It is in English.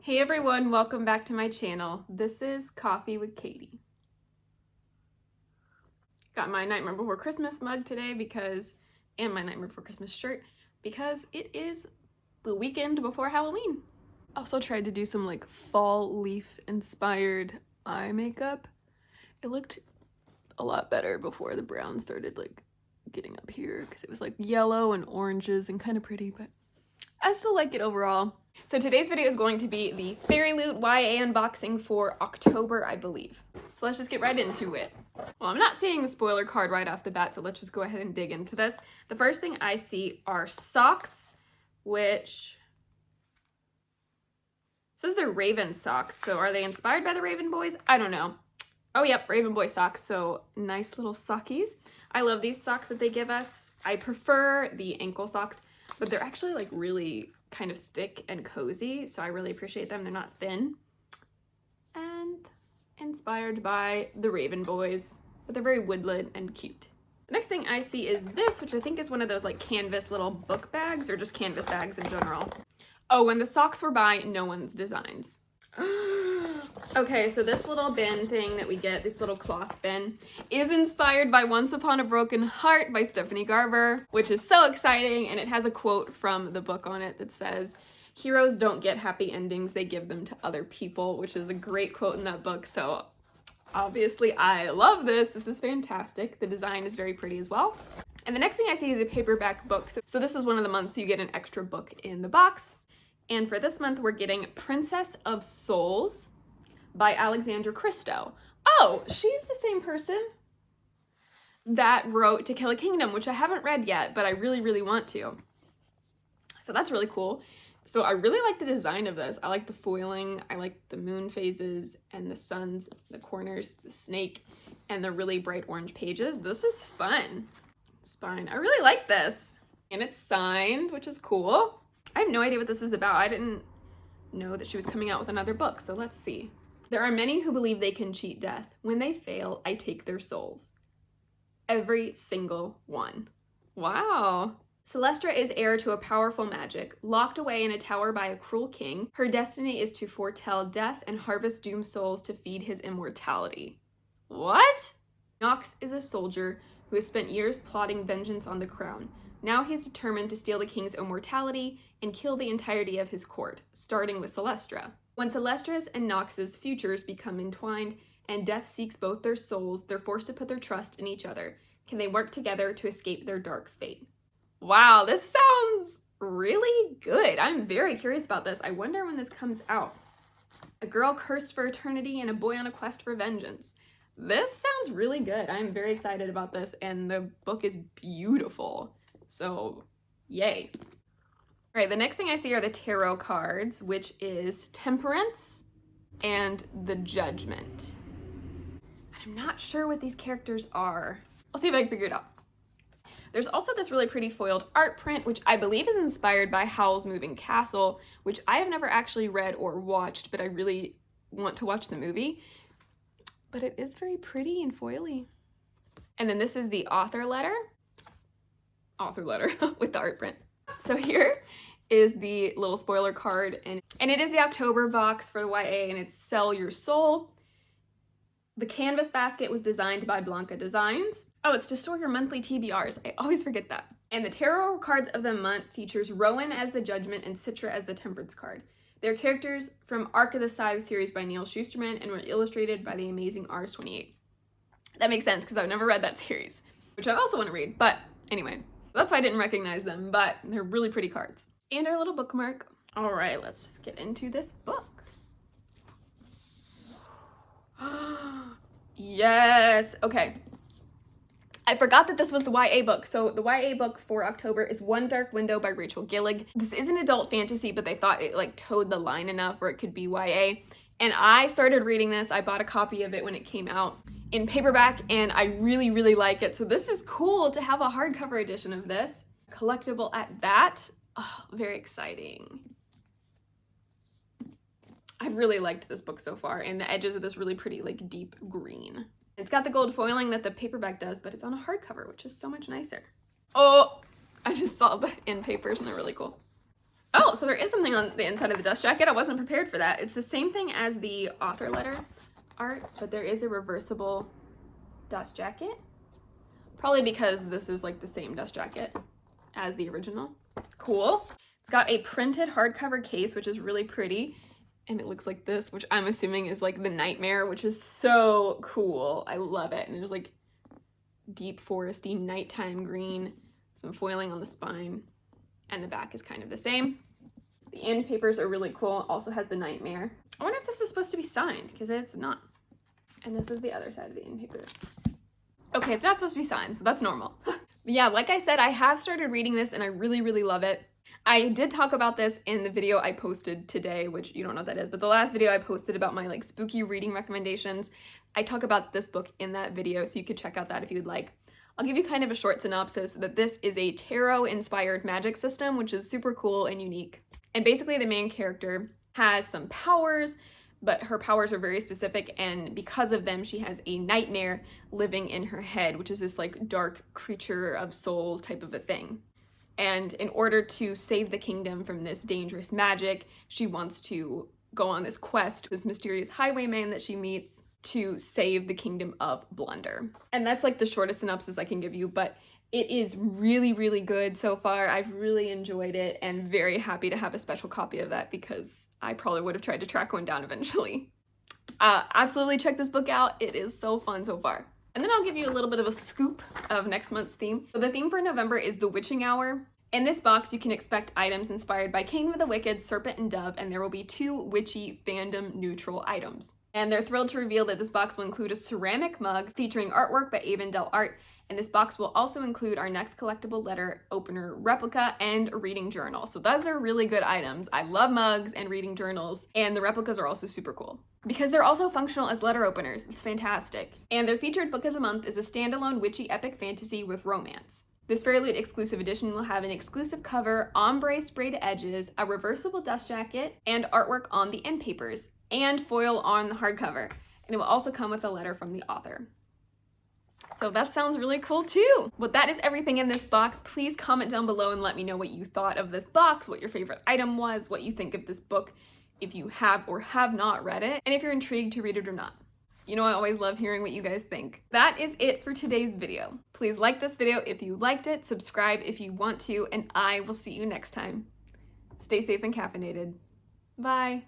Hey everyone, welcome back to my channel. This is Coffee with Katie. Got my Nightmare Before Christmas mug today and my Nightmare Before Christmas shirt because it is the weekend before Halloween. Also tried to do some like fall leaf inspired eye makeup. It looked a lot better before the brown started like getting up here because it was like yellow and oranges and kind of pretty, but I still like it overall. So today's video is going to be the Fairyloot YA unboxing for October, I believe. So let's just get right into it. Well, I'm not seeing the spoiler card right off the bat, so let's just go ahead and dig into this. The first thing I see are socks, which says they're Raven socks. So are they inspired by the Raven Boys? I don't know. Oh, yep, Raven Boy socks. So nice little sockies. I love these socks that they give us. I prefer the ankle socks, but they're actually like really kind of thick and cozy, so I really appreciate them. They're not thin. And inspired by the Raven Boys, but they're very woodland and cute. The next thing I see is this, which I think is one of those like canvas little book bags, or just canvas bags in general. Oh, and the socks were by No One's Designs. Okay, so this little bin thing that we get, this little cloth bin, is inspired by Once Upon a Broken Heart by Stephanie Garber, which is so exciting, and it has a quote from the book on it that says, "Heroes don't get happy endings, they give them to other people," which is a great quote in that book, so obviously I love this. This is fantastic. The design is very pretty as well. And the next thing I see is a paperback book. So this is one of the months you get an extra book in the box. And for this month, we're getting Princess of Souls by Alexandra Christo. Oh, she's the same person that wrote To Kill a Kingdom, which I haven't read yet, but I really, really want to. So that's really cool. So I really like the design of this. I like the foiling, I like the moon phases and the suns, the corners, the snake, and the really bright orange pages. This is fun. Spine. I really like this. And it's signed, which is cool. I have no idea what this is about. I didn't know that she was coming out with another book, so let's see. There are many who believe they can cheat death. When they fail, I take their souls. Every single one. Wow. Celestra is heir to a powerful magic. Locked away in a tower by a cruel king, her destiny is to foretell death and harvest doomed souls to feed his immortality. What? Nox is a soldier who has spent years plotting vengeance on the crown. Now he's determined to steal the king's immortality and kill the entirety of his court, starting with Celestra. When Celestra's and Nox's futures become entwined and death seeks both their souls, they're forced to put their trust in each other. Can they work together to escape their dark fate? Wow, this sounds really good. I'm very curious about this. I wonder when this comes out. A girl cursed for eternity and a boy on a quest for vengeance. This sounds really good. I'm very excited about this, and the book is beautiful. So, yay. All right, the next thing I see are the tarot cards, which is Temperance and the Judgment. And I'm not sure what these characters are. I'll see if I can figure it out. There's also this really pretty foiled art print, which I believe is inspired by Howl's Moving Castle, which I have never actually read or watched, but I really want to watch the movie. But it is very pretty and foily. And then this is the author letter with the art print. So here is the little spoiler card, and it is the October box for the YA, and it's Sell Your Soul. The canvas basket was designed by Blanca Designs. Oh, it's to store your monthly TBRs. I always forget that. And the tarot cards of the month features Rowan as the Judgment and Citra as the Temperance card. They're characters from Arc of the Scythe series by Neil Shusterman and were illustrated by the amazing Rs28. That makes sense because I've never read that series, which I also want to read, but anyway. That's why I didn't recognize them, but they're really pretty cards. And our little bookmark. All right, let's just get into this book. Yes, okay. I forgot that this was the YA book. So the YA book for October is One Dark Window by Rachel Gillig. This is an adult fantasy, but they thought it like towed the line enough where it could be YA. And I started reading this. I bought a copy of it when it came out in paperback, and I really, really like it. So this is cool to have a hardcover edition of this. Collectible at that. Oh, very exciting. I've really liked this book so far, and the edges are this really pretty, like, deep green. It's got the gold foiling that the paperback does, but it's on a hardcover, which is so much nicer. Oh, I just saw the end papers, and they're really cool. Oh, so there is something on the inside of the dust jacket. I wasn't prepared for that. It's the same thing as the author letter art, but there is a reversible dust jacket. Probably because this is like the same dust jacket as the original. Cool. It's got a printed hardcover case, which is really pretty. And it looks like this, which I'm assuming is like the Nightmare, which is so cool. I love it. And there's like deep foresty nighttime green, some foiling on the spine, and the back is kind of the same. The end papers are really cool. It also has the Nightmare. I wonder if this is supposed to be signed, because it's not. And this is the other side of the end papers. Okay, it's not supposed to be signed, so that's normal. But yeah, like I said, I have started reading this and I really, really love it. I did talk about this in the video I posted today, which you don't know what that is, but the last video I posted about my like spooky reading recommendations, I talk about this book in that video, so you could check out that if you'd like. I'll give you kind of a short synopsis that this is a tarot-inspired magic system, which is super cool and unique. And basically the main character has some powers, but her powers are very specific, and because of them, she has a nightmare living in her head, which is this like dark creature of souls type of a thing. And in order to save the kingdom from this dangerous magic, she wants to go on this quest with this mysterious highwayman that she meets to save the kingdom of Blunder. And that's like the shortest synopsis I can give you, but it is really, really good so far. I've really enjoyed it and very happy to have a special copy of that because I probably would have tried to track one down eventually. Absolutely check this book out. It is so fun so far. And then I'll give you a little bit of a scoop of next month's theme. So the theme for November is the Witching Hour. In this box, you can expect items inspired by Kingdom of the Wicked, Serpent and Dove, and there will be 2 witchy fandom neutral items. And they're thrilled to reveal that this box will include a ceramic mug featuring artwork by Avondale Art, and this box will also include our next collectible letter opener replica and a reading journal. So those are really good items. I love mugs and reading journals, and the replicas are also super cool because they're also functional as letter openers. It's fantastic. And their featured book of the month is a standalone witchy epic fantasy with romance. This Fairyloot exclusive edition will have an exclusive cover, ombre sprayed edges, a reversible dust jacket, and artwork on the end papers, and foil on the hardcover. And it will also come with a letter from the author. So that sounds really cool too. Well, that is everything in this box. Please comment down below and let me know what you thought of this box, what your favorite item was, what you think of this book, if you have or have not read it, and if you're intrigued to read it or not. You know, I always love hearing what you guys think. That is it for today's video. Please like this video if you liked it, subscribe if you want to, and I will see you next time. Stay safe and caffeinated. Bye.